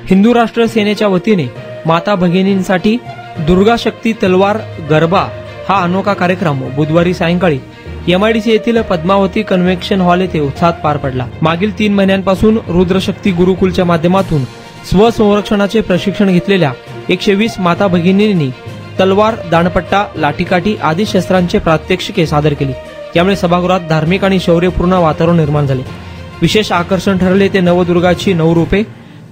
हिंदू राष्ट्र सेनेच्या वतीने माता भगिनींसाठी दुर्गा शक्ती तलवार गरबा हा अनोखा कार्यक्रम बुधवारी सायंकाळी एमआयडीसी येथील पद्मावती कन्व्हेन्शन हॉल येथे उत्साहात पार पडला। मागील 3 महिन्यांपासून रुद्रशक्ती गुरुकुलच्या माध्यमातून स्वसंरक्षणाचे प्रशिक्षण घेतलेल्या 120 माता भगिनींनी तलवार, दांडपट्टा, लाठीकाठी आदी शस्त्रांचे प्रात्यक्षिके सादर केली। यामुळे सभागृहात धार्मिक आणि शौर्यपूर्ण वातावरण निर्माण झाले। विशेष आकर्षण ठरले ते नवदुर्गाची 9 रूपे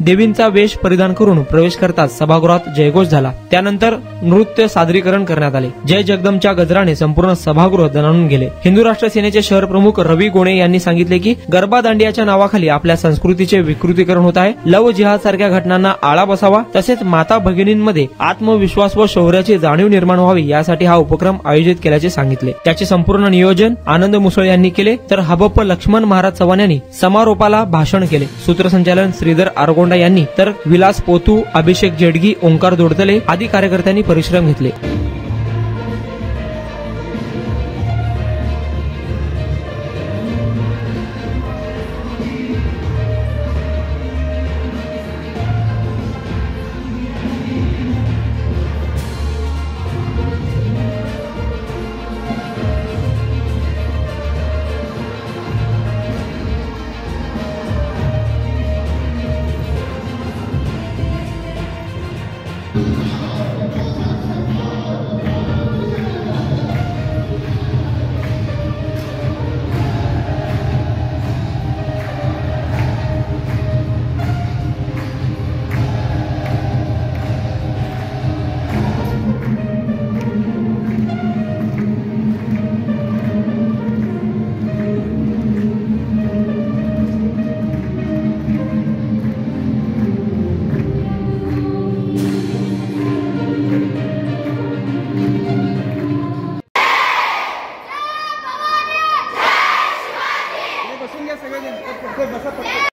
देवींचा वेश परिधान करून प्रवेश करताच सभागृहात जयघोष झाला। त्यानंतर नृत्य सादरीकरण करण्यात आले। जय जगदंबच्या गजराने संपूर्ण सभागृह दणाणून गेले। हिंदू राष्ट्र सेनेचे शहर प्रमुख रवी गोणे यांनी सांगितले की गरबा दांडियाच्या नावाखाली आपल्या संस्कृतीचे विकृतीकरण होत आहे। लव जिहाद सारख्या घटनांना आळा बसावा, तसेच माता भगिनींमध्ये आत्मविश्वास व शौर्याची जाणीव निर्माण व्हावी यासाठी हा उपक्रम आयोजित केल्याचे सांगितले। त्याचे संपूर्ण नियोजन आनंद मुसळे यांनी केले, तर हबप्प लक्ष्मण महाराज चव्हाण यांनी समारोपाला भाषण केले। सूत्रसंचालन श्रीधर आरगोंडा यांनी तर विलास पोतू, अभिषेक जेडगी, ओंकार दोडतले आदी कार्यकर्त्यांनी परिश्रम घेतले। बसून घ्या सगळेजण, बसा पटकन.